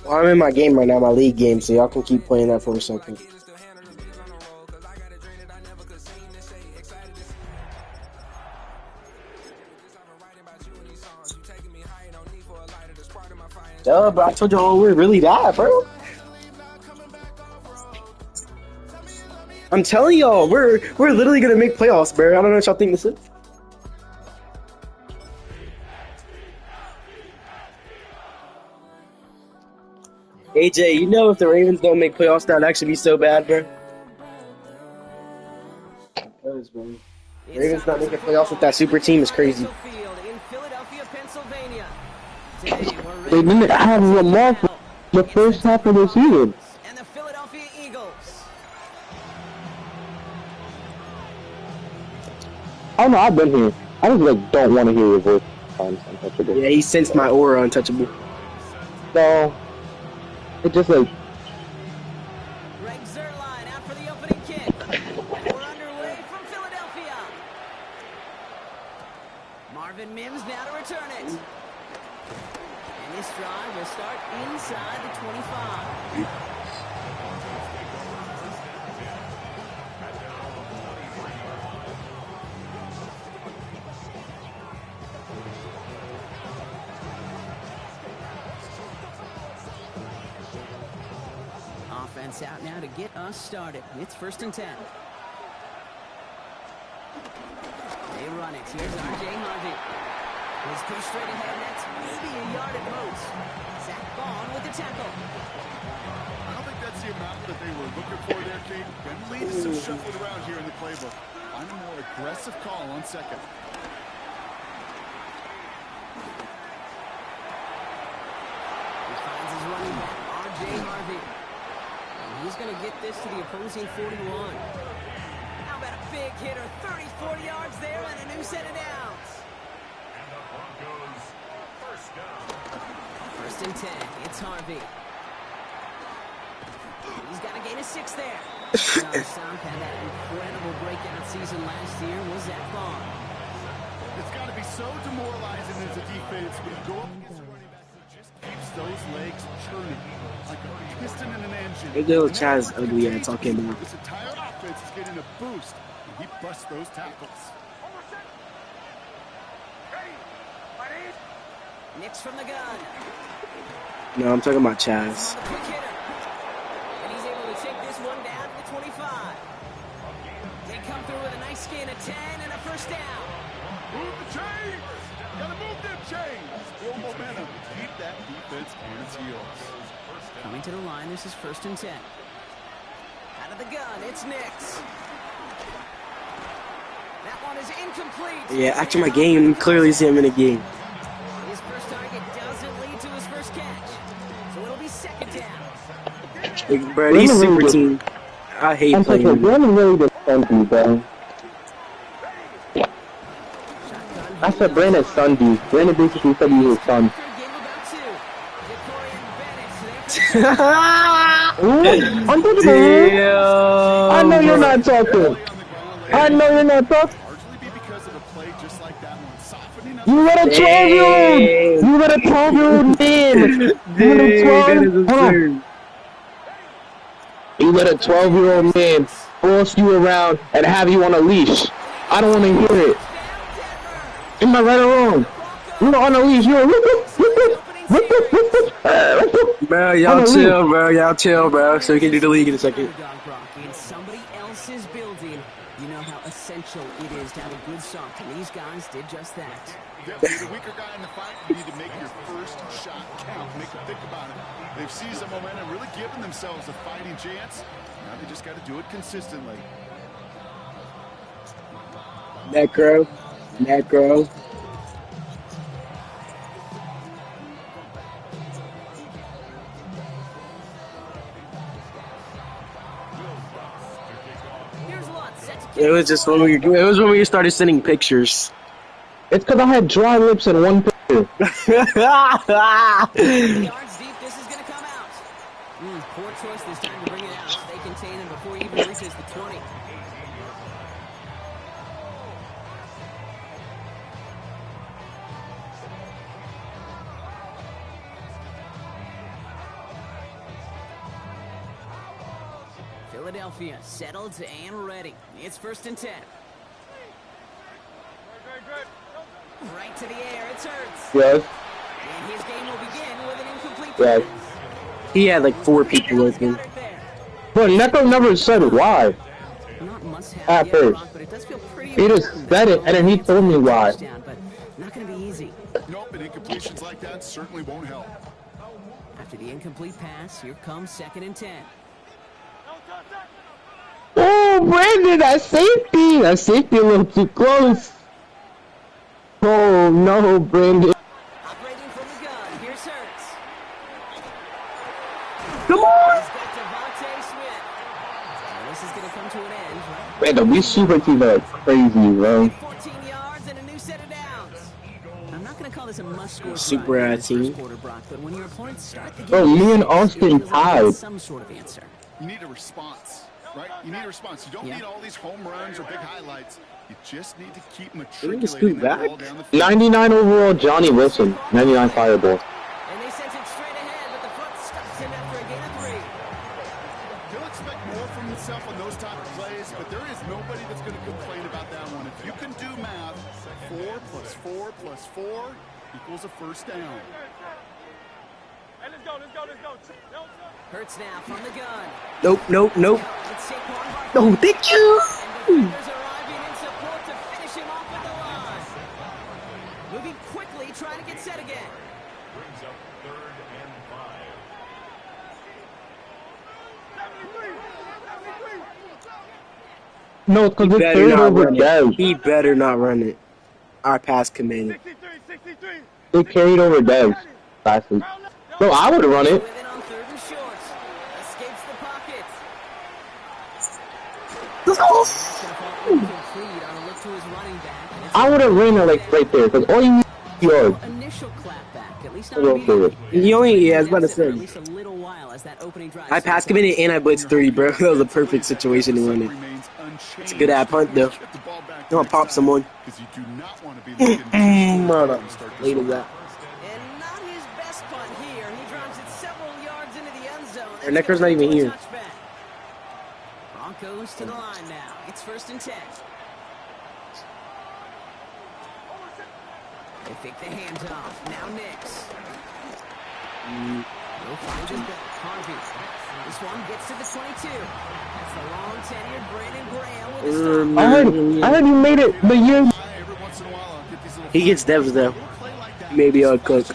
Well, I'm in my game right now, my league game, so y'all can keep playing that for a second. Duh, but I told y'all we're really that, bro. I'm telling y'all, we're literally gonna make playoffs, bro. I don't know what y'all think this is. AJ, you know if the Ravens don't make playoffs, that'd actually be so bad, bro. Ravens not making playoffs with that super team is crazy. They didn't have Lamar for the first half of the season. And the Philadelphia Eagles. I don't know, I've been here. I just like don't want to hear your voice. Untouchable. Yeah, he sensed my aura untouchable. No. It's just like Greg Zuerlein out for the opening kick. We're underway from Philadelphia. Marvin Mims now to return it. And this drive will start inside the 25. Offense out now to get us started. It's 1st and 10. They run it. Here's R.J. Harvey. He's pushed straight ahead. That's maybe a yard at most. Zach Bond with the tackle. I don't think that's the amount that they were looking for there, King. Then lead is some shuffling around here in the playbook. Find a more aggressive call on second. He finds his running back, R.J. Harvey. He's going to get this to the opposing 41. How about a big hitter? 30, 40 yards there and a new set of downs. And the Broncos first down. 1st and 10. It's Harvey. He's got a gain of 6 there. Another Stomp had that incredible breakout season last year was Zach Bond. It's got to be so demoralizing as a defense when you go up against a running back who just keeps those legs churning like a piston in an engine. Hey, little Chaz ugly ass talking about. This entire offense is getting a boost, and he busts those tackles. Nix from the gun. No, I'm talking about Chaz. Quick hitter. And he's able to take this one down to the 25. They come through with a nice gain of 10 and a 1st down. Move the chains! Gotta move them chains! Build momentum. Keep that defense on its heels. Coming to the line, this is 1st and 10. Out of the gun, it's Nix. That one is incomplete. Yeah, after my game, you clearly see him in a game. His first target doesn't lead to his first catch. So it'll be 2nd down. Like, bro, these super team, I hate playing them. Brandon really defends you, bro. I said Brandon's son, dude. Brandon basically said he was his son. Damn. I know you're not talking. I know you're not talking. You let a 12-year-old. You let a 12-year-old man. You let a 12-year-old man boss you around and have you on a leash. I don't want to hear it. Am I right or wrong? You're on a leash. You're bro, y'all chill, bro. Y'all chill, bro. So we can do the league in a second. In somebody else's building, you know how essential it is to have a good sock, and these guys did just that. You're the weaker guy in the fight. You need to make your first shot count. Make them think about it. They've seized the momentum, really given themselves a fighting chance. Now they just got to do it consistently. Necro. Here's Lutz, set to kick. It was just when we started sending pictures. It's because I had dry lips and one picture. Yards deep, this is going to come out. Poor choice this time to bring it out. They contain him before he even reaches the 20. Philadelphia settled and ready. It's 1st and 10. Right to the air, it's Hurts. Yes. And his game will begin with an incomplete Yes. pass. He had like 4 people with him. Got it there. But Necro never said why. Not must-have At yet, first. Brock, but it does feel pretty He just important said it, that and then he told me why. touchdown, but not going to be easy. Nope, and incompletions like that certainly won't help. After the incomplete pass, here comes 2nd and 10. Oh, Brandon, that safety a little too close. Oh no, Brandon. Operating from the gun, here's Hurts. Come on! He's got Devontae Smith. Now this is going to come to an end, right? Brandon, we super team are crazy, bro. 14 yards and a new set of downs. I'm not going to call this a must-score Super drive in the ad team. first quarter, Brock, but when your opponents start the game, Bro, me and Austin it feels like tied. there's some sort of answer. You need a response, right? You need a response. You don't Yeah. need all these home runs or big highlights. You just need to keep scoot matriculating that back. ball down the field. 99 overall, Johnny Wilson. 99 Fireball. And they sent it straight ahead, but the front stops him after a gain of 3. He'll expect more from himself on those type of plays, but there is nobody that's going to complain about that one. If you can do math, 4 plus 4 plus 4 equals a first down. Hurts now from the gun. Nope. It's Saquon Barkley. Oh, thank you! And defenders arriving in support to finish him off at the line. Moving quickly, trying to get set again. Brings up 3rd and 5. No, because it's Better third not over run it. Dev. He better not run it. Our pass committed. They carried over Dev last week. Bro, I would run it. With it on 3rd and short. Escapes the pocket. Let's go! That's going to fall incomplete on a look to his running back. And it's I would have ran it like right there, because all you need is yards. initial clapback, at least not Go for it. He only, yeah, I was about to For at say. least a little while as that opening drive I pass committed and I blitz 3, bro. That was a perfect situation to run it. It's a good ad punt, though. You want to pop someone? Because you do not want to be looking to start this Late one. as that. And not his best punt here. He drives it several yards into the end zone. Our Necro's not even here. Broncos to the line now. It's 1st and 10. They fake the handoff. Now Nix. He'll find his back. Harvey. This one gets to the 22. That's the long-tenured Brandon Graham with his stop. I heard you made it the year. Every once in a while, I'll get these little He gets devs though. play like that. Maybe I'll cook.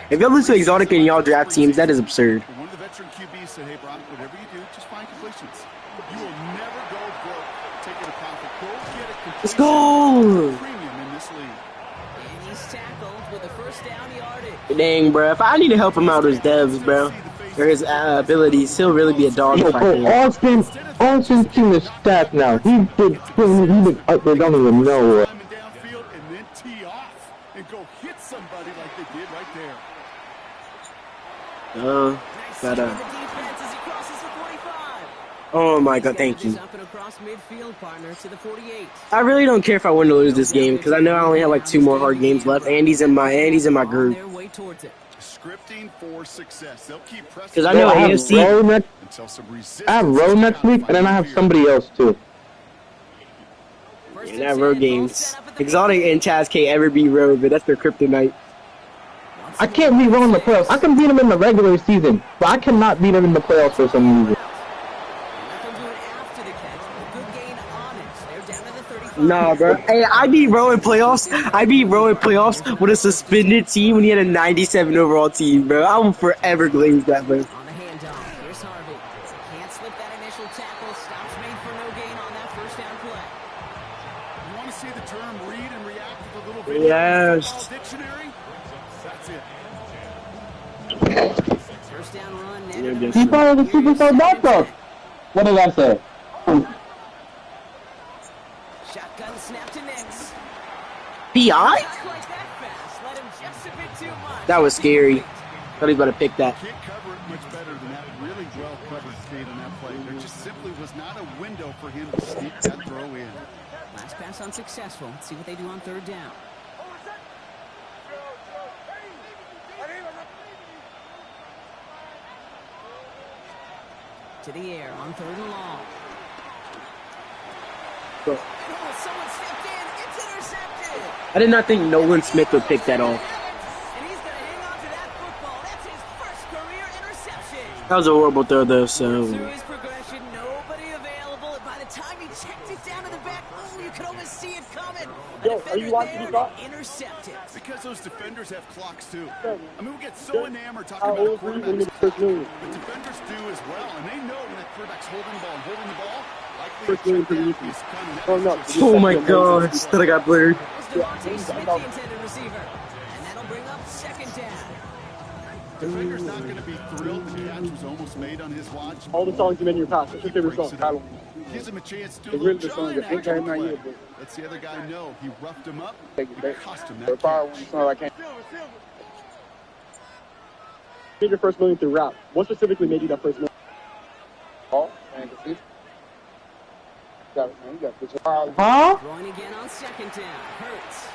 If y'all lose to Exotic and y'all draft teams, that is absurd. One of the veteran QBs said, hey, Brock, whatever you do, just find completions. You will never go broke taking a profit. Go get it completion. Let's go! Premium in this league. And he's tackled with a first down yardage. Dang, bro. If I need to help him out with his devs, bro, or his abilities, he'll really be a dog Yo, if I bro, can. Austin's team is stacked now. He did up there, don't even know. Climbing downfield and then tee off and go hit somebody like they did right there. Nice But, save in the defense as he crosses the 45. oh my god, thank Sandwiches you. up and across midfield, partner, to the 48. I really don't care if I win or lose this game, because I know I only have like 2 more hard games left. Andy's in my On group. their way towards it. Scripting for success. They'll keep pressing. Because I know I have AFC. Rowe next, until some resistance I have Rowe is next week, and then I have somebody else too. First And and that 10, road both games. set up at the Exotic and Chaz can't ever beat Road, but that's their kryptonite. I can't beat Rowe in the playoffs. I can beat him in the regular season, but I cannot beat him in the playoffs for some reason. Nothing doing after the catch. A good gain on it. They're down to the 35. Nah, bro. Hey, I beat Rowe in playoffs. I beat Rowe in playoffs with a suspended team when he had a 97 overall team, bro. I will forever glaze that, bro. On the handoff, here's Harvey. Can't slip that initial tackle. Stops made for no gain on that first down play. You want to see the term read and react with a little video Yes. football dictionary? That's it. First down run. He followed the superstar backup. What did I say? Shotgun snap to Nix. PI? Not quite that fast. Let him just a bit too much. That was scary. Thought he was about to pick that. Can't cover it much better than that. Really well covered Kate on that play. There just simply was not a window for him to sneak that throw in. Last pass unsuccessful. Let's see what they do on third down. To the air on third and long. Bro, Oh, someone stepped in. It's intercepted. I did not think Nolan Smith would pick that off. And he's going to hang on to that football. That's his first career interception. That was a horrible throw, though, so... Through his progression, nobody available. And by the time he checked it down to the back, oh, you could almost see it coming. Yo, are you watching this up? Intercepted. Because those defenders have clocks too. I mean, we get so enamored talking How about old were you when you quarterbacks. first knew? The defenders do as well, and they know when that quarterback's holding the ball and holding the ball. Likely First to game check for down you. is kind of Oh, no. Oh my gosh, thought I got blurred. That was Devontae Smith, the intended receiver. And that'll bring up second down. Defender's not going to be thrilled the catch was almost made on his watch. All the songs you made in your past. What's your favorite song? Tyler? Gives him a chance to do a It's little really the song John that ain't action got play. nothing here, Lets the other guy know he roughed him up. Take it back. It cost him The that fire catch. one song I can't. Made your first million through rap. What specifically made you that first million? Oh, man, can see. Got it, man. You got this. Huh? Throwing again on second down. Hurts.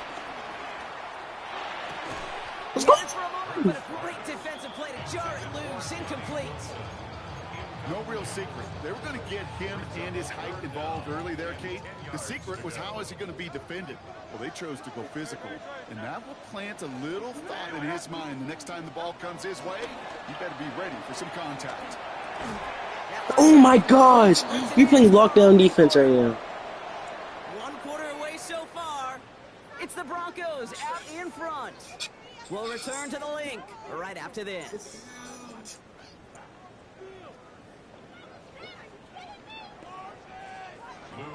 Let's go. For a moment, but a great defensive play to jar it loose. Incomplete. No real secret. They were going to get him and his height involved early there, Kate. The secret was how is he going to be defended? Well, they chose to go physical. And that will plant a little thought in his mind. The next time the ball comes his way, he better be ready for some contact. Oh my gosh! You're playing lockdown defense right now. One quarter away so far. It's the Broncos out in front. We'll return to the link right after this.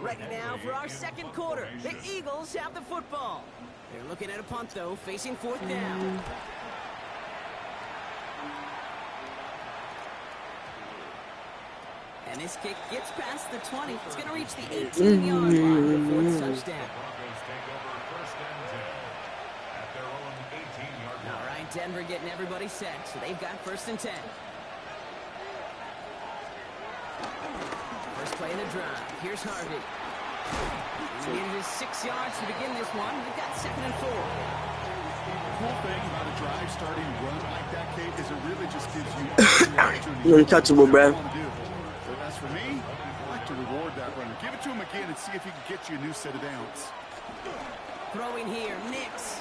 Right now for our second quarter, the Eagles have the football. They're looking at a punt, though, facing fourth down. And this kick gets past the 20. It's going to reach the 18-yard line before it's touchdown. Broncos take over first and 10 at their own 18-yard line. All right, Denver getting everybody set, so they've got first and 10. First play of the drive. Here's Harvey. He needed his 6 yards to begin this one. We've got second and 4. The cool thing about a drive starting run like that, Kate, is it really just gives you every opportunity. You're untouchable, Whatever bro. you wanna do. So as for me, I like to reward that runner. Give it to him again and see if he can get you a new set of downs. Throwing here, Nix.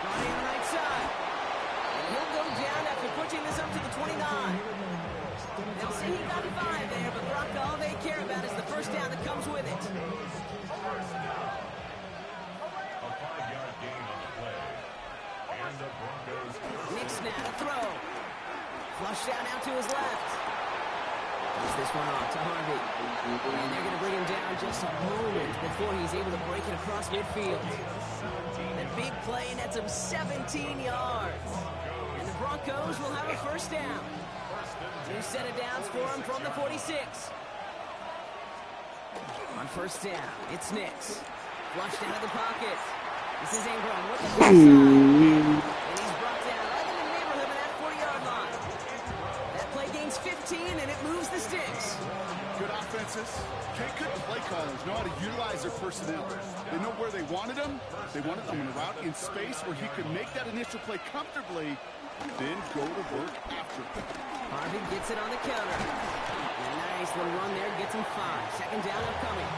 Body on the right side. And he'll go down after pushing this up to the 29. They'll say he got 5 there, but Brock, all they care about is the first down that comes with it. A 5-yard gain on the play. And the Broncos Nix now to throw. Flushed out now to his left. Push this one off to Harvey. And they're going to bring him down just a moment before he's able to break it across midfield. That big play nets him 17 yards. And the Broncos will have a first down. New set of downs for him from the 46. On first down, it's Nix. Flushed out of the pocket. This is Ingram with the left side. And he's brought down right in the neighborhood of that 40-yard line. That play gains 15, and it moves the sticks. Good offenses. Good play callers know how to utilize their personnel. They know where they wanted them. They wanted them on a route in space where he could make that initial play comfortably, then go to work after. Harvey gets it on the counter. A nice little run there, gets him 5. Second down upcoming.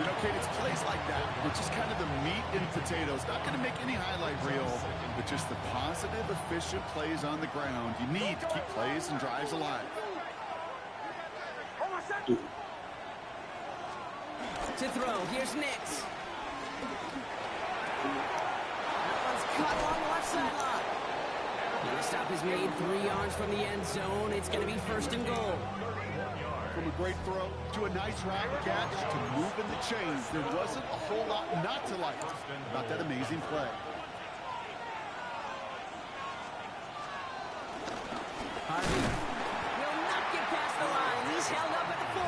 You know, Kate, it's plays like that, which is kind of the meat and potatoes. Not going to make any highlight reel, but just the positive, efficient plays on the ground. You need to keep plays and drives alive. To throw, here's Nix. That one's cut along the left sideline. And the stop is made 3 yards from the end zone. It's going to be first and goal. From a great throw to a nice route catch to moving the chains, there wasn't a whole lot not to like about that amazing play. Harvey will not get past the line. He's held up at the 4.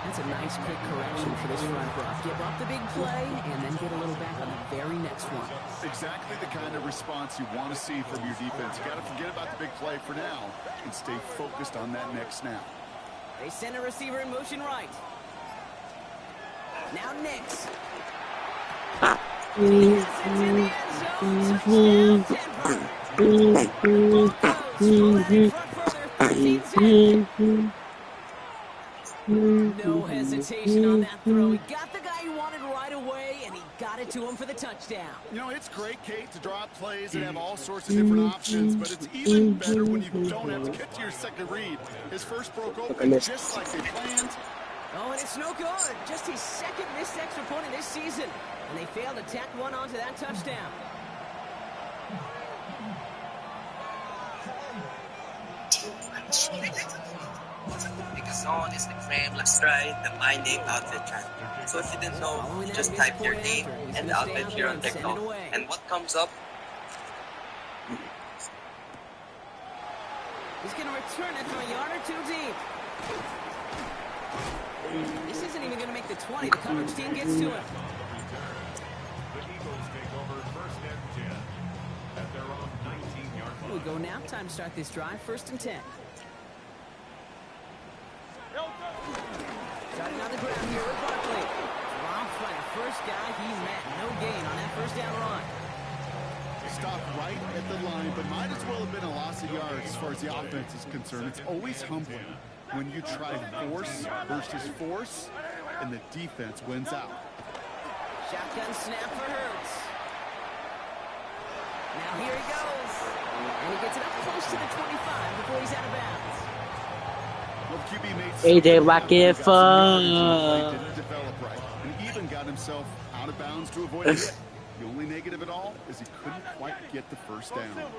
That's a nice quick correction for this front row. Give up the big play and then get a little back on the very next one. Exactly the kind of response you want to see from your defense. You got to forget about the big play for now and stay focused on that next snap. They send a receiver in motion right. Now Nix. It's in the end zone. Touchdown, Denver. No hesitation on that throw. He got the guy he wanted right away, and he got it to him for the touchdown. You know, it's great, Kate, to draw up plays and have all sorts of different options, but it's even better when you don't have to get to your second read. His first broke open just like they planned. Oh, and it's no good. Just his second missed extra point of this season, and they failed to tack one onto that touchdown. Zone is the frame, let's try the My Name outfit track. So if you didn't know, you just type your name and the outfit here on TikTok, and what comes up? He's going to return it from a yard or 2 deep. This isn't even going to make the 20. The coverage team gets to him. The Eagles take over first and 10 at their own 19-yard line. We'll go now. Time to start this drive. First and 10. Starting on the ground here with Barkley. Dropped by the first guy he met. No gain on that first down run. Stop right at the line, but might as well have been a loss of yards as far as the offense is concerned. It's always humbling when you try force versus force, and the defense wins out. Shotgun snap for Hurts. Now here he goes. And he gets it up close to the 25 before he's out of bounds. Well, QB made AJ Black if didn't develop right, and even got himself out of bounds to avoid a hit. The only negative at all is he couldn't quite get the first down.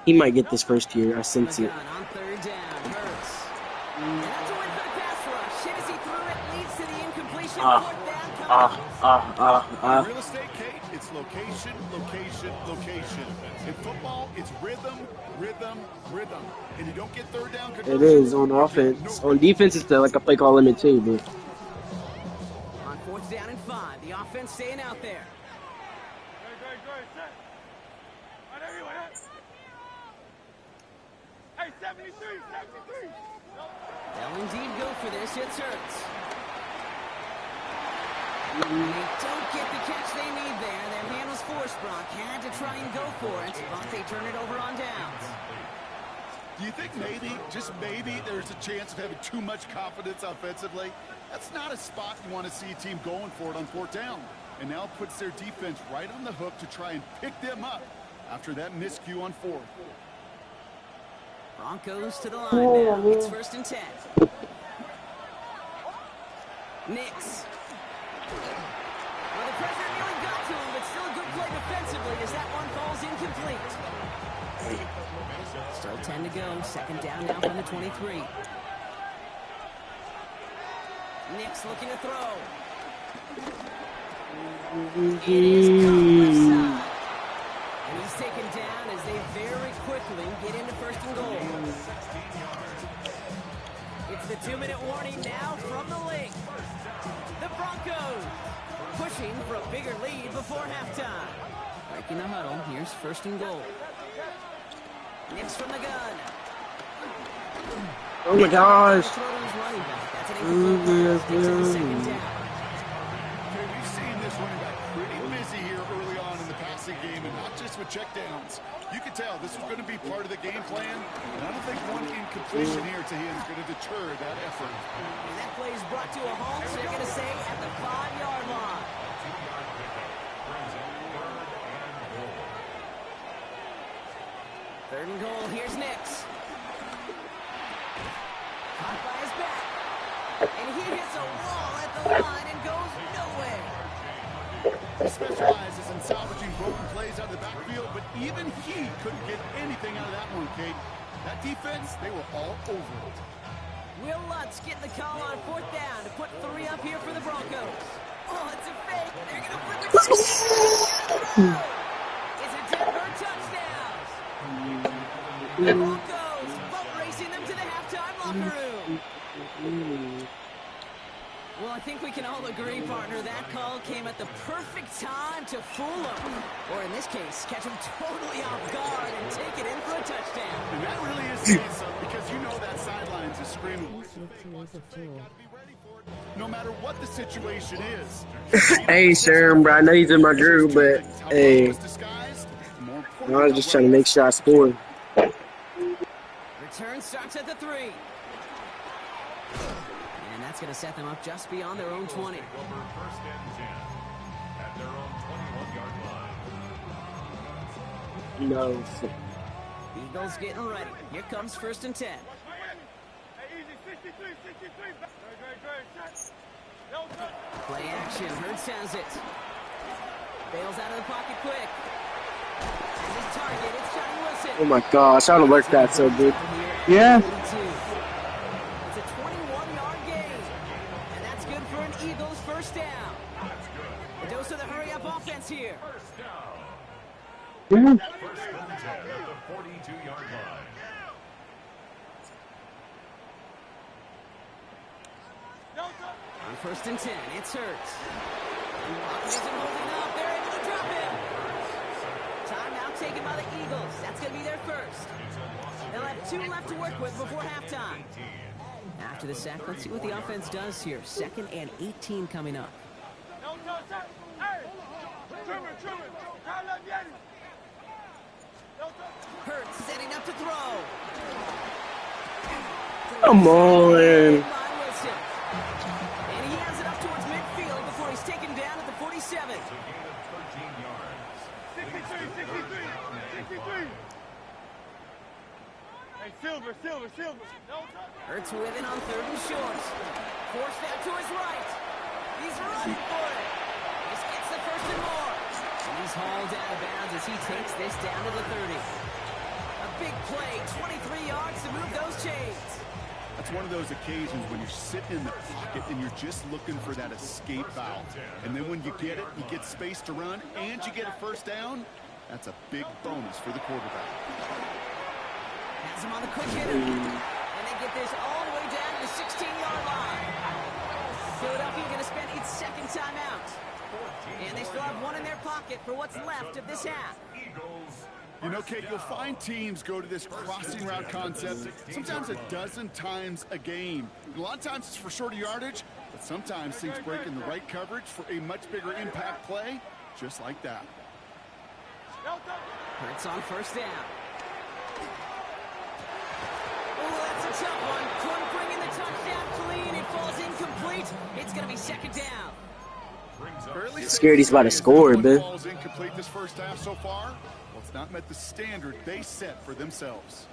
he might get this first year. I sense it. On third down, Hurts. And that's a win for the pass rush. Hit as he threw it, leads to the incompletion. Fourth down coming. In real estate, Kate, it's location, location, location. In football, it's rhythm, rhythm, rhythm. And you don't get third down. It is on offense. On defense, it's like a play call limit too, but On fourth down and 5, the offense staying out there. They'll indeed go for this. It's Hurts. They don't get the catch they need there. Their hand was forced. Brock had to try and go for it, but they turn it over on downs. Do you think maybe, just maybe, there's a chance of having too much confidence offensively? That's not a spot you want to see a team going for it on fourth down. And now puts their defense right on the hook to try and pick them up after that miscue on fourth. Broncos to the line now. It's first and 10. Nix. Well, the pressure nearly got to him, but still a good play defensively as that one falls incomplete. Still 10 to go. Second down now from the 23. Nix looking to throw. It is caught left side. And he's taken down as they very quickly get into first and goal. It's the 2-minute warning now from the lake. The Broncos pushing for a bigger lead before halftime. Breaking the huddle. Here's first and goal. Nix from the gun. oh my gosh. Throw to his running back. That's an incomplete pass. Takes it to second down. Okay, we've seen this running back pretty busy here early on in the passing game, and not just with checkdowns. You could tell this was going to be part of the game plan, and I don't think one incompletion here to him is going to deter that effort. And that play is brought to a halt, so you're going to say at the 5-yard line. Third and goal. Here's Nix. Caught by his back. And he hits a wall at the line and goes nowhere. He specializes in salvaging broken plays out of the backfield, but even he couldn't get anything out of that one, Kate. That defense, they were all over it. Will Lutz getting the call on fourth down to put 3 up here for the Broncos. Oh, it's a fake. They're going to put the It's a Denver touchdown. The Broncos boat racing them to the halftime locker room. Well, I think we can all agree, partner, that call came at the perfect time to fool them. Or in this case, catch them totally off guard and take it in for a touchdown. And that really is the case, because you know that sidelines is screaming. No matter what the situation is. Hey, Sherm, bro. I know he's in my group, but hey, I was just trying to make sure I scored. Return starts at the 3. And that's going to set them up just beyond their own 20. First and 10 at their own 21-yard line. No. Eagles getting ready. Here comes first and 10. Play action. Hurts has it. Bails out of the pocket quick. And his target, it's Johnny Wilson. Oh my gosh, I don't work that so good. Yeah. It's a 21-yard gain. And that's good for an Eagles first down. A dose of the hurry-up offense here. Yeah. First and 10 at the 42-yard line. On first and 10, it's Hurts. Lock isn't holding up. They're able to drop him. Timeout taken by the Eagles. That's going to be their first. They'll have 2 left to work with before halftime. After the sack, let's see what the offense does here. 2nd and 18 coming up. Hurts setting up to throw. Come on. And he has it up towards midfield before he's taken down at the 47. Hurts with it on 3rd and short. Forced that to his right. He's running for it. This gets the first and more. And he's hauled out of bounds as he takes this down to the 30. A big play, 23 yards to move those chains. That's one of those occasions when you're sitting in the pocket and you're just looking for that escape valve. And then when you get it, you get space to run, and you get a first down. That's a big bonus for the quarterback. Has him on the quick hitter. And they get this all the way down to the 16-yard line. Philadelphia going to spend its second timeout. And they still have 1 in their pocket for what's left of this half. You know, Kate, you'll find teams go to this crossing route concept sometimes a dozen times a game. A lot of times it's for shorter yardage, but sometimes things break in the right coverage for a much bigger impact play, just like that. Hurts on first down. Oh, that's a tough one. Couldn't bring in the touchdown clean. It falls incomplete. It's going to be 2nd down. Scared he's about to score, man. Ball's incomplete this first half so far. Well, it's not met the standard they set for themselves.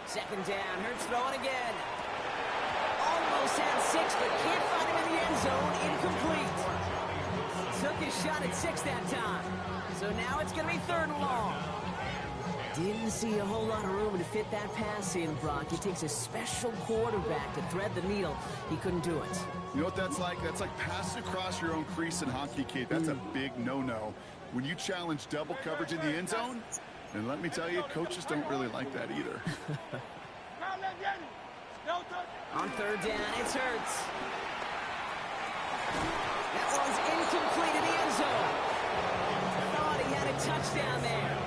2nd down. Hurts throwing again. Almost had 6, but can't find him in the end zone. Incomplete. Took his shot at 6 that time. So now it's going to be 3rd and long. Didn't see a whole lot of room to fit that pass in, Brock. It takes a special quarterback to thread the needle. He couldn't do it. You know what that's like? That's like passing across your own crease in hockey, Kate. That's a big no-no. When you challenge double coverage in the end zone, and let me tell you, coaches don't really like that either. On 3rd down, it's Hurts. That one's incomplete in the end zone. Thought he had a touchdown there.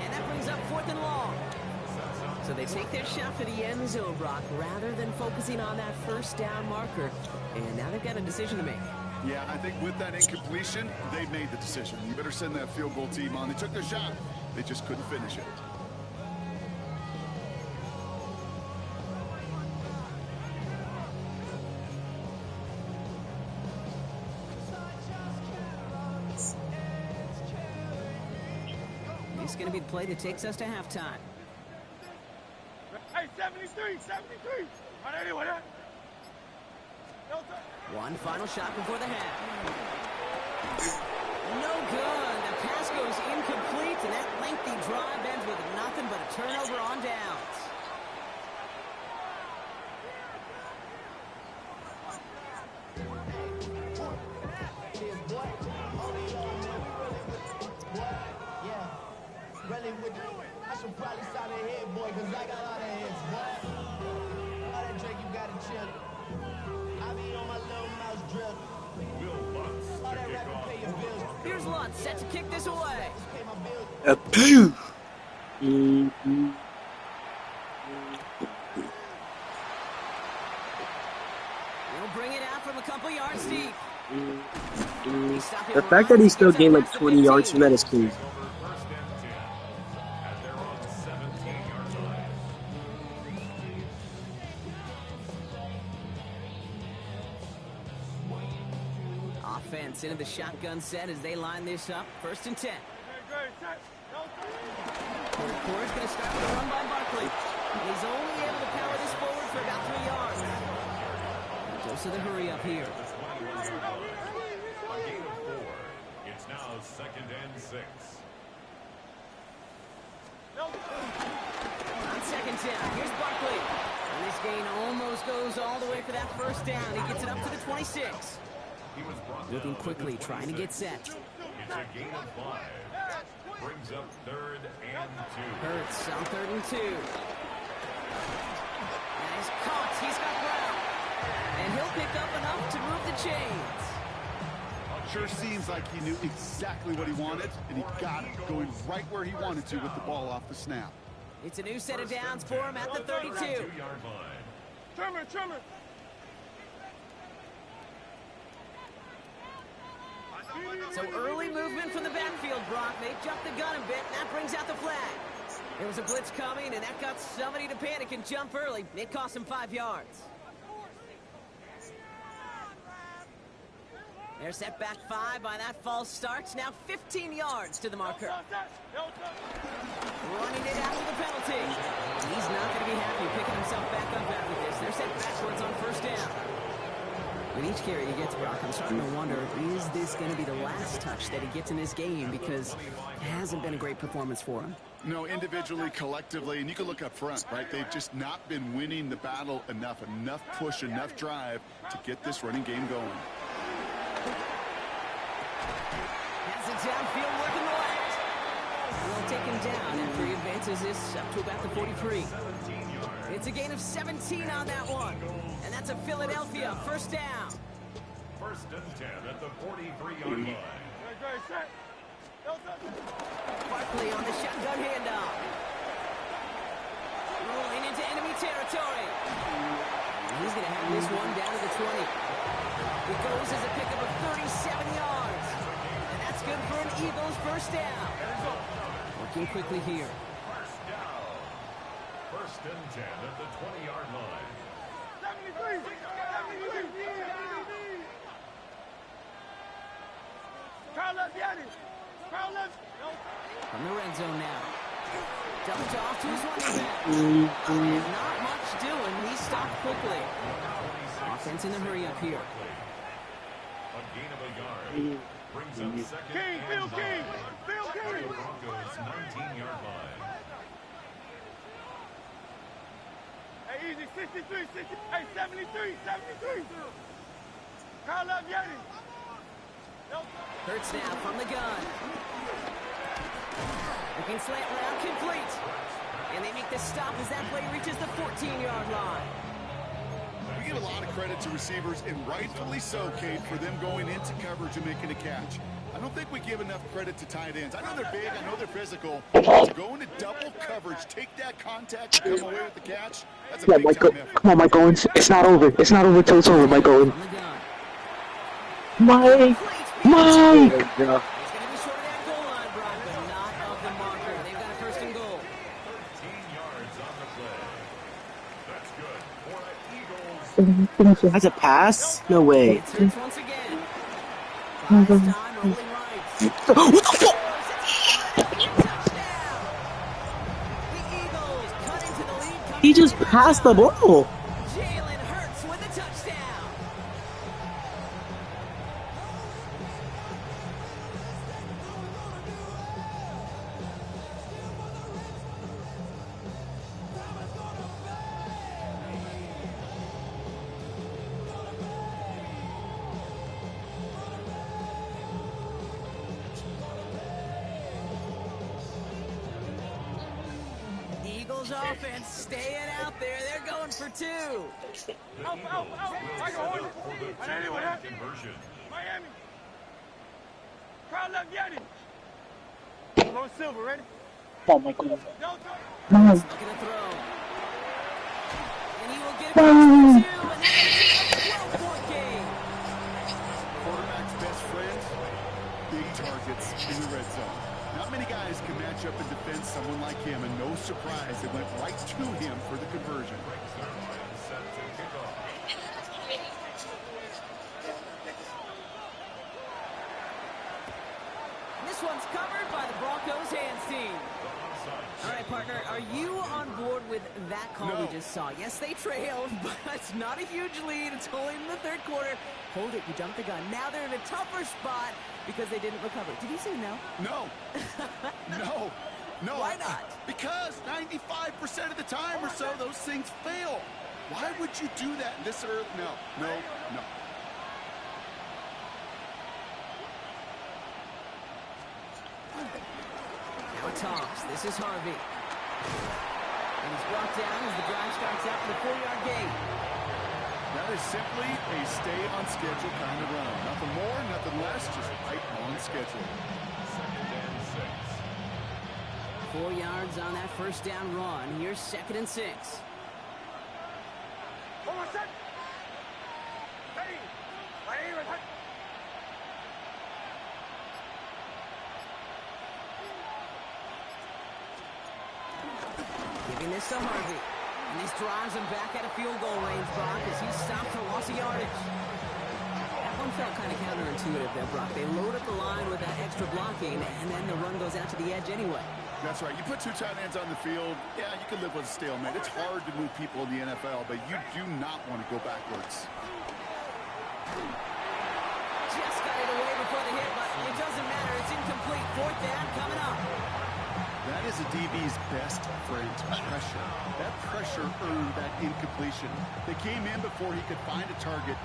And that brings up 4th and long. So they take their shot for the end zone, Brock, rather than focusing on that first down marker. And now they've got a decision to make. Yeah, I think with that incompletion, they made the decision. You better send that field goal team on. They took their shot. They just couldn't finish it. is going to be the play that takes us to halftime. Hey, 73. One final shot before the half. No good. The pass goes incomplete, and that lengthy drive ends with nothing but a turnover on downs. I should probably start a head, boy, because I got all the heads, boy. All that drink, you gotta chill. I be on my little mouse drill. All that rapping, pay your bills. Here's Lutz set to kick this away. Pay my bills. He'll bring it out from a couple yards deep. The fact that he still gained like 20 yards from that is crazy. Offense into the shotgun set as they line this up. 1st and 10. Third quarter's going to start with a run by Barkley. He's only able to power this forward for about 3 yards. Dose of the hurry up here. A gain of 4. It's now 2nd and 6. On 2nd down, here's Barkley. And this gain almost goes all the way for that 1st down. He gets it up to the 26. Looking quickly, trying to get set. It's a gain of 5. Brings up 3rd and 2. Hurts on 3rd and 2. And he's caught. He's got ground. And he'll pick up enough to move the chains. Sure seems like he knew exactly what he wanted, and he got it, going right where he wanted to with the ball off the snap. It's a new set of downs for him at the 32. 2-yard line. Trimmer. So early movement from the backfield, Brock. They jumped the gun a bit, and that brings out the flag. There was a blitz coming, and that got somebody to panic and jump early. It cost him 5 yards. They're set back 5 by that false start. Now 15 yards to the marker. Running it after the penalty. He's not going to be happy picking himself back up after this. They're set backwards on 1st down. With each carry he gets, Brock, I'm starting to wonder, is this going to be the last touch that he gets in this game? Because it hasn't been a great performance for him. No, individually, collectively, and you can look up front, right? They've just not been winning the battle enough push, enough drive to get this running game going. Has it downfield working the left. We'll take him down after he advances this up to about the 43. It's a gain of 17 on that one. And that's a Philadelphia 1st down. 1st and 10 at the 43-yard line. Barkley on the shotgun handoff. Rolling into enemy territory. He's going to have this one down to the 20. It goes as a pickup of 37 yards. And that's good for an Eagles 1st down. Working quickly here. 1st and 10 at the 20-yard line. From the red zone now. Dumped off to his running back. Not much doing. He stopped quickly. Offense in the hurry up here. A gain of a yard. Brings up 2nd and 9. Broncos 19-yard line. Hey, easy, 63. Hey, 73. Carl Vianney. Hurts now from the gun. Looking slant route, complete. And they make the stop as that play reaches the 14-yard line. We give a lot of credit to receivers, and rightfully so, Kate, for them going into coverage and making a catch. I don't think we give enough credit to tight ends. I know they're big, I know they're physical. To go into double coverage, take that contact, and come away with the catch, that's a big time effort. Come on, Mike Owens. It's not over. It's not over till it's over, Mike Owens. From the gun. Mike! Mike! He's going to be short of that goal line, Brock, but not of the marker. They've got a 1st and goal. 13 yards on the play. That's good for the Eagles. That's a pass? No way. It's Hurts once again. This time rolling right. What the fuck? Touchdown! He just passed the ball. Jalen Hurts with a touchdown. Eagles offense staying out there. They're going for two. Alpha, Alpha, Alpha. Tiger Hornet. And anyway, that. Conversion. Miami. Crowd left Yeti. Low Silver, ready? Oh my god. Delta. Looking to throw. And he will get it back for two. And that makes it a 12-point game. Quarterback's best friend, big targets in the red zone. Not many guys can match up and defend someone like him, and no surprise, it went right to him for the conversion. Set to kick off. This one's covered by the Broncos hands team. All right, partner, are you on board with that call we just saw? Yes, they trailed, but it's not a huge lead. It's only in the third quarter. Hold it, you jumped the gun. Now they're in a tougher spot because they didn't recover. Did you say no? No. No. No. Why not? Because 95% of the time or so, those things fail. Why would you do that this early? No. No. No. Now toss. This is Harvey. And he's brought down as the drive starts out in the 4-yard gain. That is simply a stay on schedule kind of run. Nothing more, nothing less, just right on schedule. 4 yards on that first down run. Here's 2nd and 6. Hold on, set. Ready. Miami, attack. Giving this to Harvey. And this drives him back out of field goal range, Brock, as he stopped for loss of yardage. That one felt kind of counterintuitive there, Brock. They load up the line with that extra blocking, and then the run goes out to the edge anyway. That's right. You put two tight ends on the field, yeah, you can live with a stalemate. It's hard to move people in the NFL, but you do not want to go backwards. Just got it away before the hit, but it doesn't matter. It's incomplete. 4th down coming up. That is a DB's best friend, pressure. That pressure earned that incompletion. They came in before he could find a target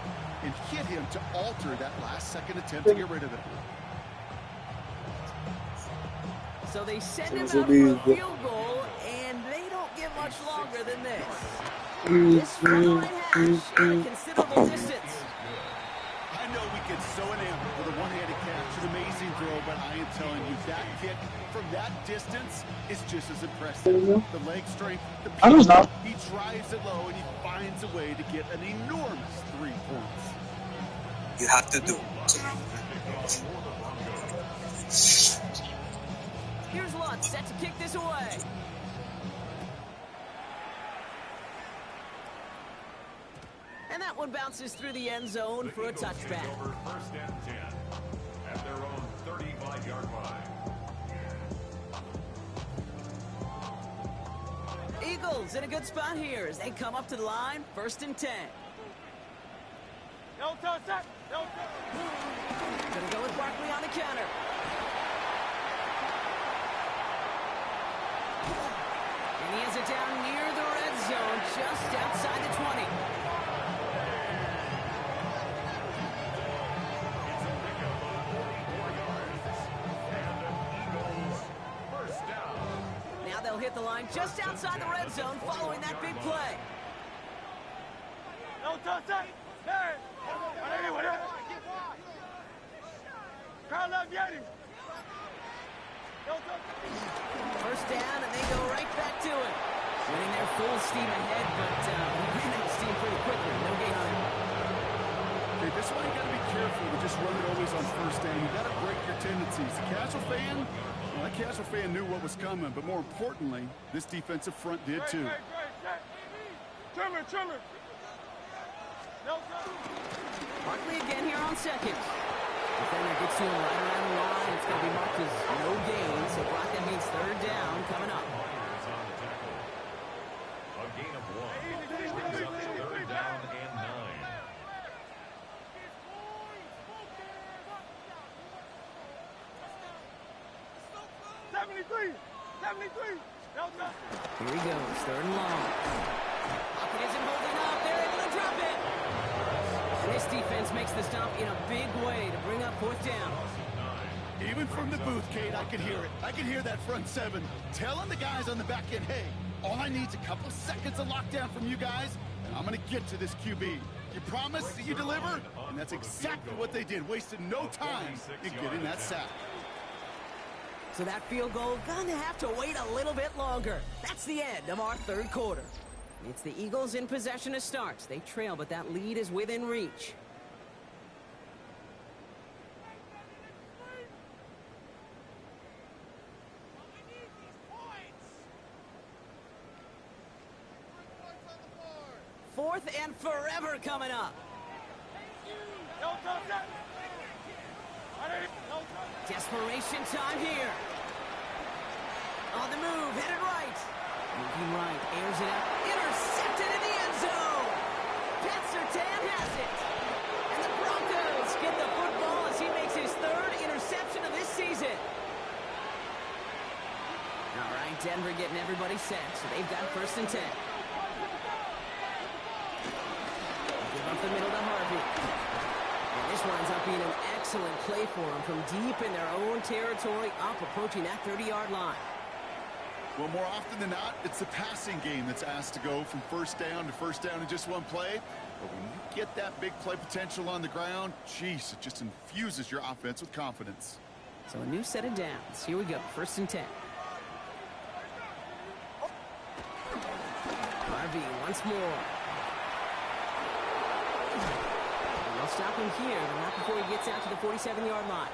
and hit him to alter that last-second attempt to get rid of it. So they send him out for a field goal, and they don't get much longer than this. This front line hash in a considerable distance. I know we get so enamored with a one-handed catch, an amazing throw, but I am telling you, that kick from that distance is just as impressive. The leg strength, the power, he drives it low, and he finds a way to get an enormous 3 points. You have to do. Here's Lutz set to kick this away. And that one bounces through the end zone for a touchback. Over 1st and 10 at their own 35-yard line. Eagles in a good spot here as they come up to the line. 1st and 10. Delta, set. Delta. Gonna go with Barkley on the counter. And he has it down near the red zone, just outside the 20. Now they'll hit the line just outside the red zone following that big play. Delta, set. Hey. Anyway, that. Crowd left Yeti. Delta. 1st down, and they go right back to it. Winning their full steam ahead, but he ran out of steam pretty quickly. No gain on him. Okay, this one you got to be careful to just run it always on 1st down. You got to break your tendencies. The casual fan, well, that casual fan knew what was coming, but more importantly, this defensive front did too. Trimmer. Barkley again here on 2nd. Defender gets to him right around the line. It's going to be marked as no gain, so Brock, that means 3rd down coming up. gain of 1. Brings up 3rd down and 9. Here he goes, 3rd and long. Pocket isn't holding up. They're able to drop it. And this defense makes the stop in a big way to bring up 4th down. Even from the booth, Kate, I could hear it. I could hear that front 7 telling the guys on the back end, hey, all I need is a couple seconds of lockdown from you guys, and I'm going to get to this QB. You promise that you deliver? And that's exactly what they did. Wasted no time in getting that sack. So that field goal gonna have to wait a little bit longer. That's the end of our 3rd quarter. It's the Eagles in possession as starts. They trail, but that lead is within reach. Fourth and forever coming up. Desperation time here. On the move, headed right. Moving right, airs it out. Intercepted in the end zone. Pat Surtain has it. And the Broncos get the football as he makes his 3rd interception of this season. All right, Denver getting everybody set, so they've got 1st and 10. Give up the middle to Harvey. And this winds up being an excellent play for them from deep in their own territory, up approaching that 30-yard line. Well, more often than not, it's the passing game that's asked to go from 1st down to 1st down in just one play. But when you get that big play potential on the ground, geez, it just infuses your offense with confidence. So a new set of downs. Here we go, 1st and 10. Harvey once more. They'll stop him here, but not before he gets out to the 47-yard line.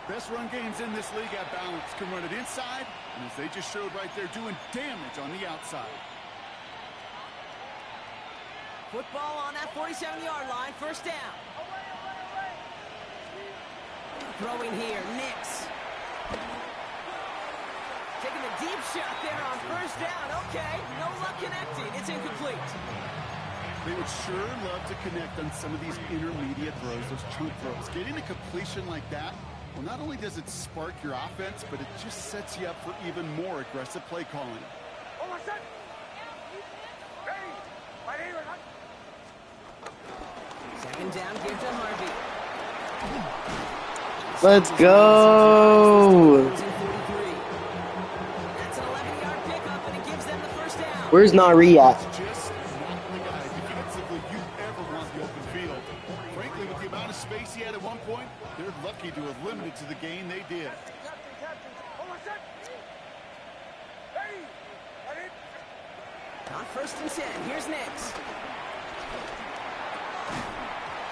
Best run games in this league at balance. Can run it inside, and as they just showed right there, doing damage on the outside. Football on that 47-yard line, 1st down. Throwing here, Nix. Taking the deep shot there on 1st down. Okay, no luck connecting. It's incomplete. They would sure love to connect on some of these intermediate throws, those chunk throws. Getting a completion like that, well, not only does it spark your offense, but it just sets you up for even more aggressive play calling. 2nd down, give to Harvey. Let's go. That's an 11-yard pickup, and it gives them the 1st down. Where's Nari at? Just not the guy defensively you ever want the open field. Frankly, with the amount of space he had at one point, they're lucky to have limited to the gain they did. On 1st and 10, here's Nix.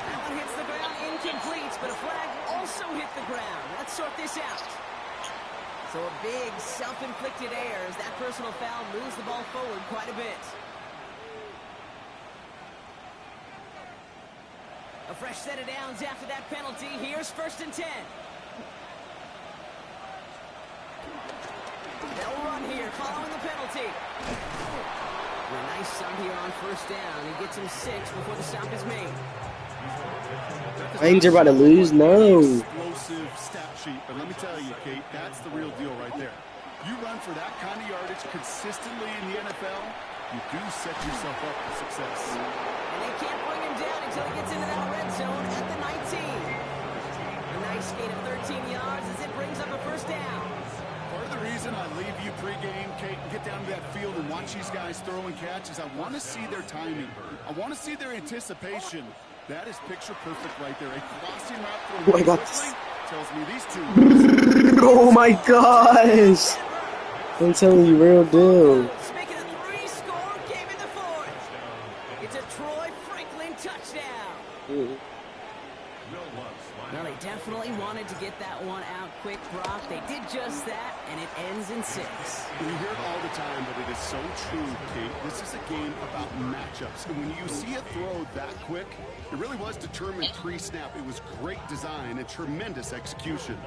That one hits the ground, incomplete, but a flag also hit the ground. Let's sort this out. So a big self-inflicted error as that personal foul moves the ball forward quite a bit. A fresh set of downs after that penalty. Here's 1st and 10. They'll run here following the penalty. A nice sub here on 1st down. He gets him 6 before the stop is made. Lions are about to lose? No. Explosive stat sheet, but let me tell you, Kate, that's the real deal right there. You run for that kind of yardage consistently in the NFL, you do set yourself up for success. And they can't bring him down until he gets into that red zone at the 19. A nice gain of 13 yards as it brings up a 1st down. Part of the reason I leave you pregame, Kate, and get down to that field and watch these guys throw and catch is I want to see their timing. I want to see their anticipation. That is picture perfect right there. A crossing route Oh, I got quickly tells me these two. Oh my gosh! I'm telling you, real deal. Making a 3-score game in the 4th. It's a Troy Franklin touchdown. Well, they definitely wanted to get that one out quick, Brock. They did just that, and it ends in 6. We hear it all the time, but it is so true, Kate. This is a game about matchups. And when you see a throw that quick, it really was determined pre-snap. It was great design and tremendous execution.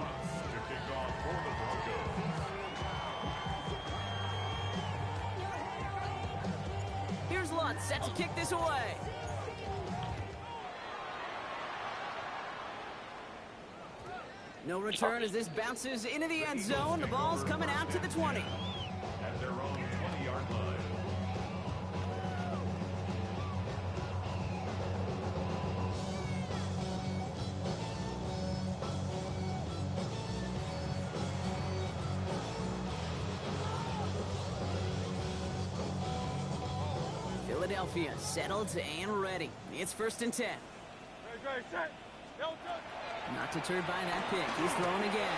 spot, set to kick this away. No return as this bounces into the end zone. The ball's coming out to the 20. At their own 20-yard line. Philadelphia settled and ready. It's 1st and 10. Not deterred by that pick. He's throwing again.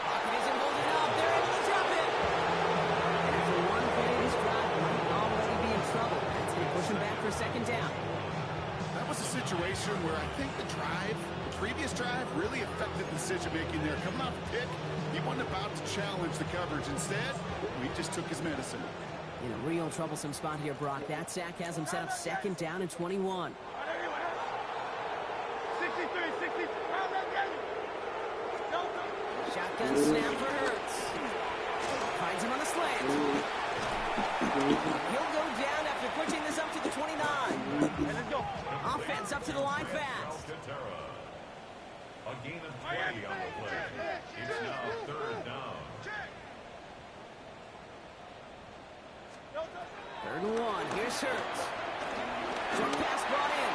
Pocket isn't holding up. They're able to drop it. And after one play of this drive, might already be in trouble. That's going to push him back for 2nd down. That was a situation where I think the previous drive really affected the decision-making there. Coming off the pick, he wasn't about to challenge the coverage. Instead, he just took his medicine. In a real troublesome spot here, Brock. That sack has him set up 2nd down and 21. Shotgun snap for Hurts. Finds him on the slant. He'll go down after pushing this up to the 29. Offense up to the line fast. A gain of 20 on the play. It's now 3rd down. 3rd and 1. Here's Hurts. Short pass brought in.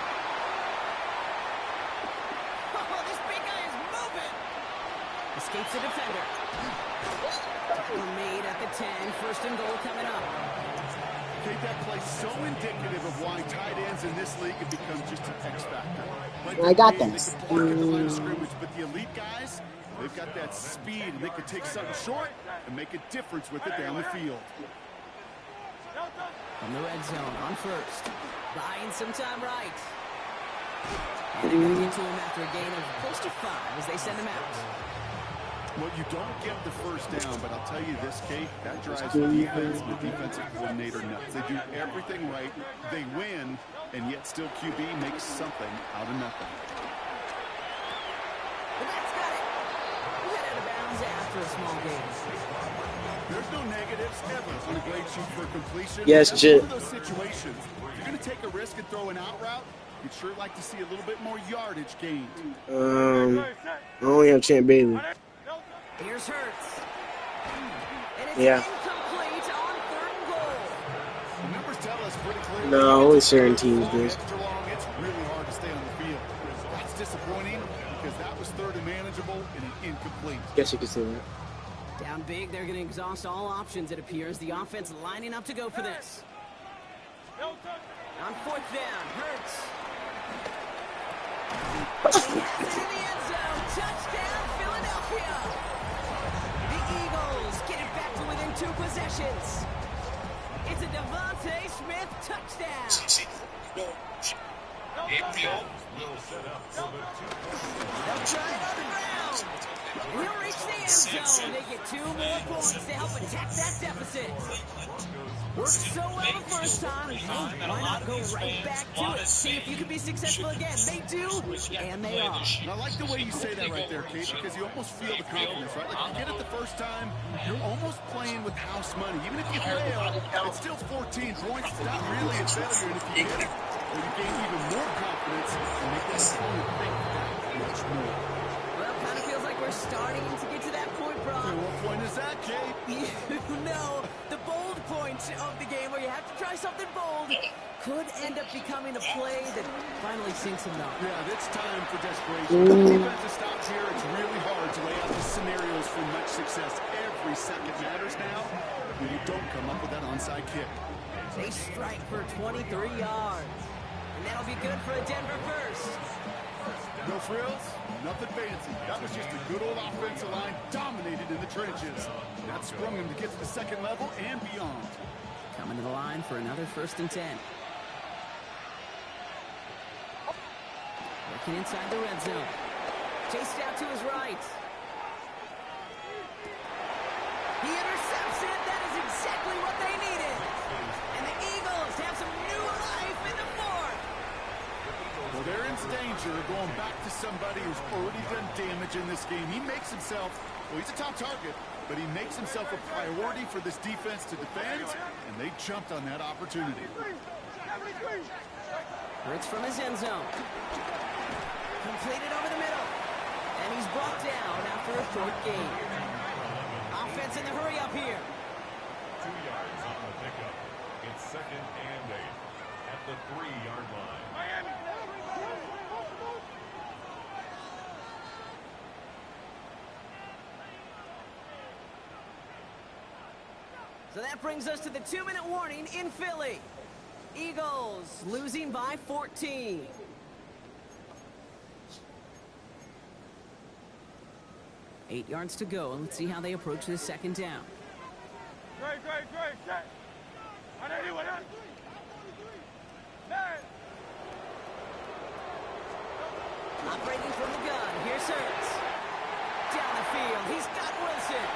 Oh, this big guy is moving. Escapes the defender. Tackle made at the 10. 1st and goal coming up. Okay, that play so indicative of why tight ends in this league have become just an X factor. Like I got they this. can block at the line of scrimmage, but the elite guys, they've got that speed, and they can take something short and make a difference with it down the field. From the red zone on 1st. Buying some time right. And they're going to get to him after a gain of close to 5 as they send him out. Well, you don't get the 1st down, but I'll tell you this, Kate, that drives the defense and the defensive coordinator nuts. They do everything right. They win, and yet still QB makes something out of nothing. But that's got it. Head out of bounds after a small gain. There's no negatives ever on a great shoot for completion. Yes, That's Chip. one of those situations. If you're going to take a risk and throw an out route, you'd sure like to see a little bit more yardage gained. I only have Champ Bailey. Here's Hurts. And it's Yeah. incomplete on 3rd and goal. The numbers tell us pretty clearly. No, only certain teams do. Extra long, it's really hard to stay on the field. That's disappointing because that was 3rd and manageable and an incomplete. Guess you could say that. Down big, they're going to exhaust all options, it appears. The offense lining up to go for this. On 4th down, Hurts. He has it in the end zone. Touchdown, Philadelphia. The Eagles get it back to within 2 possessions. It's a Devontae Smith touchdown. Will set up for the 2. They'll try it on the ground. He'll reach the end zone. They get 2 more points to help attack that deficit. Worked so well the first time, hey, why not go right back to it? See if you can be successful again. They do, and they are. And I like the way you say that right there, Kate, because you almost feel the confidence, right? Like you get it the first time, you're almost playing with house money. Even if you fail, it's still 14 points. It's not really a failure. And if you get it, well, you gain even more confidence and make that opponent think that much more. Well, kind of feels like we're starting to get to that point, Brock. And what point is that, Kate? You know, the bold point of the game where you have to try something bold could end up becoming a play that finally sinks him down. Yeah, it's time for desperation. When the defensive stops here, it's really hard to lay out the scenarios for much success. Every second matters now when you don't come up with that onside kick. They strike for 23 yards. And that'll be good for a Denver first. No frills, nothing fancy. That was just a good old offensive line dominated in the trenches. That sprung him to get to the second level and beyond. Coming to the line for another 1st and 10. Working inside the red zone. Chased out to his right. He intercepts it. That is exactly what they needed. And the Eagles have some new life in the 4th. Well, they're in danger of going back to somebody who's already done damage in this game. He makes himself, well, he's a top target, but he makes himself a priority for this defense to defend, and they jumped on that opportunity. Hurts from his end zone. Completed over the middle. And he's brought down after a short gain. Offense in the hurry up here. 2 yards on the pickup. It's 2nd and 8 at the 3-yard line. Miami. So that brings us to the 2-minute warning in Philly. Eagles losing by 14. Eight yards to go, and let's see how they approach this second down. Operating from the gun, here's Hurts. Down the field, he's got Wilson.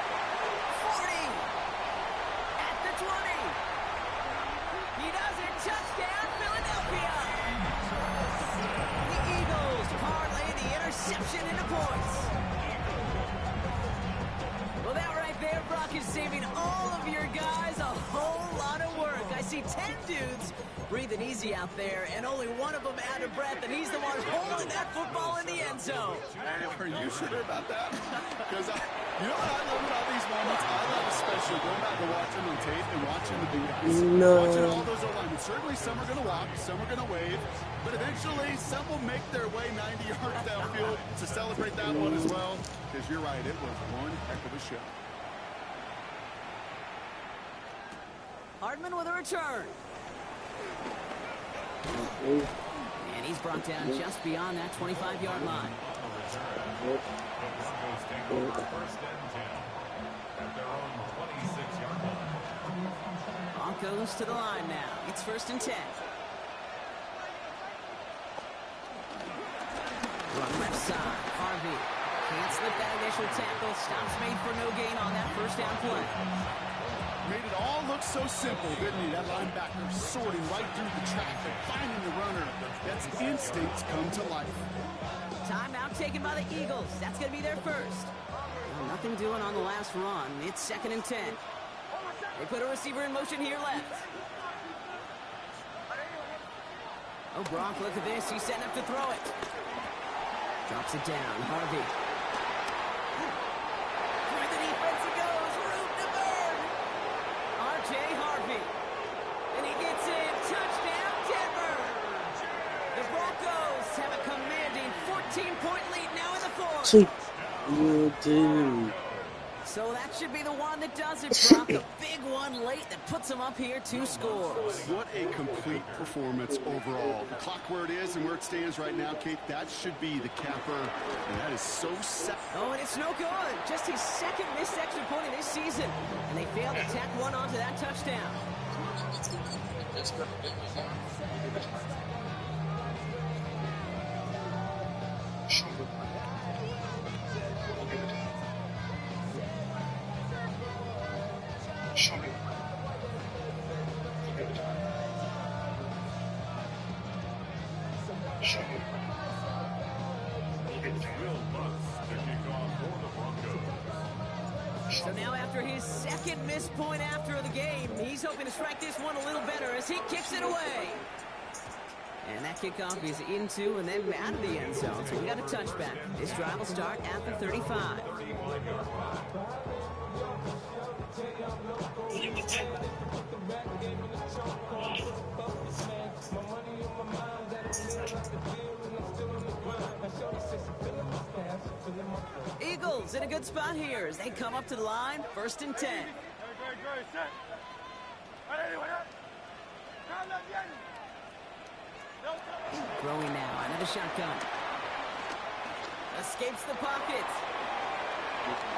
40. At the 20. He does it, touchdown, Philadelphia. The Eagles parlay the interception into points. Well, that right there, Brock, is saving all of your guys a whole lot of work. I see 10 dudes breathing easy out there, and only one of them out of breath, and he's the one holding that football in the end zone. Are you sure about that? Because you know what I love about these moments? I love especially going back and watching on tape and watching the big guys. No. Watching all those O-linemen. Certainly some are going to walk, some are going to wave, but eventually some will make their way 90 yards downfield to celebrate that one as well. Because you're right, it was one heck of a show. Hardman with a return. And he's brought down just beyond that 25-yard line. The Broncos take over 1st and 10 at their own 26-yard line. Broncos to the line now. It's 1st and 10. Run left side. Harvey can't slip that initial tackle. Stops made for no gain on that 1st down play. Made it all look so simple, didn't he? That linebacker sorting right through the traffic, finding the runner. That's instincts come to life. Timeout taken by the Eagles. That's going to be their first. Well, nothing doing on the last run. It's 2nd and 10. They put a receiver in motion here left. Oh, Brock, look at this. He's setting up to throw it. Drops it down. Harvey. Through the defense it goes. Room to burn. R.J. Harvey. And he gets in. Touchdown, Denver. The Broncos have a commanding 14-point lead now in the 4th. You do. So that should be the one that does it, Brock. A big one late that puts them up here 2 scores. What a complete performance overall. The clock where it is and where it stands right now, Kate, that should be the capper. And that is so sad. Oh, and it's no good. Just his 2nd missed extra point of this season. And they failed to tack one onto that touchdown. So now after his 2nd missed point after the game, he's hoping to strike this one a little better as he kicks it away. And that kickoff is into and then out of the end zone. So we got a touchback. This drive will start at the 35. Eagles in a good spot here as they come up to the line. 1st and 10. Throwing now out of the shotgun. Escapes the pocket.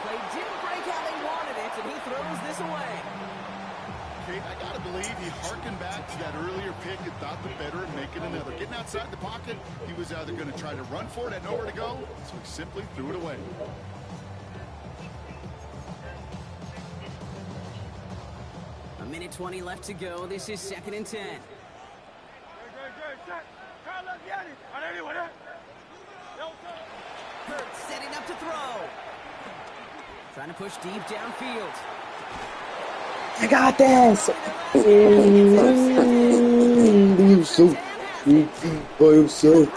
Play didn't break how they wanted it, and he throws this away. Kate, I got to believe he harkened back to that earlier pick and thought the better of making another. Getting outside the pocket, he was either going to try to run for it, had nowhere to go, so he simply threw it away. A minute 20 left to go. This is 2nd and 10. Hurts setting up to throw. Trying to push deep downfield. I got this. You so. I'm so.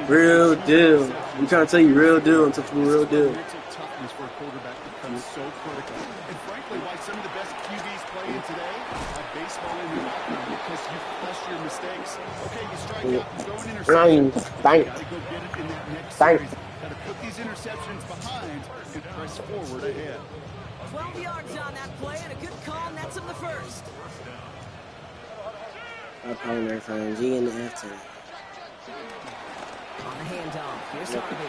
Real deal. I'm trying to tell you, real deal. I'm touching real deal. Mental toughness for a quarterback becomes so critical. And frankly, why some of the best QBs play in today have baseball in their background because you flush your mistakes. Okay, you strike out, you throw an interception. You gotta go get it in that next series. Gotta put these interceptions behind and press forward ahead. 12 yards on that play and a good call nets him the first. Up on there, friend. G in the F turn. On the handoff, here's Harvey.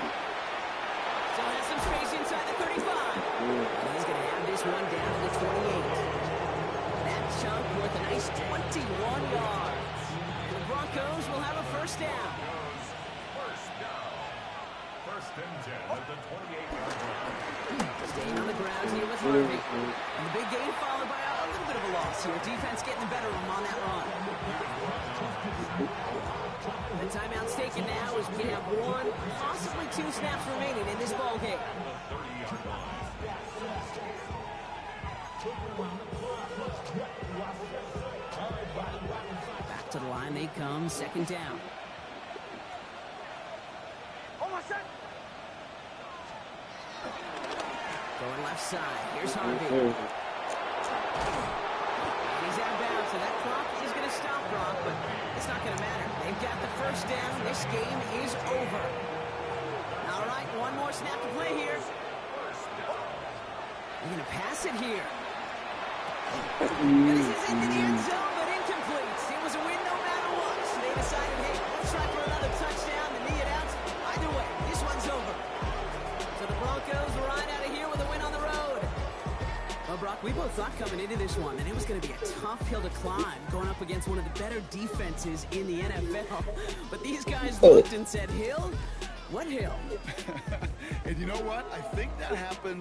Still has some space inside the 35. And he's going to have this one down to the 28. That chunk worth a nice 21 yards. And the Broncos will have a first down. First and 10 at the 28-yard line. Staying on the ground here with Harvey. And the big gain followed by a little bit of a loss here. Defense getting the better of him on that run. The timeout's taken now as we have one, possibly two snaps remaining in this ball game. Back to the line they come, second down. Going left side, here's Harvey. And he's out of bounds, so that clock is going to stop, Brock, but it's not going to matter. They've got the first down. This game is over. All right, one more snap to play here. They're going to pass it here. And this is into the end zone, but incomplete. It was a win no matter what. So they decided, hey, let's try for another touchdown to knee it out. Either way, this one's over. So the Broncos ride out of here with a win on the road. Well, Brock, we both thought coming into this one that it was going to be a tough hill to climb going up against one of the better defenses in the NFL. But these guys looked and said, Hill? What hill? And you know what? I think that happened.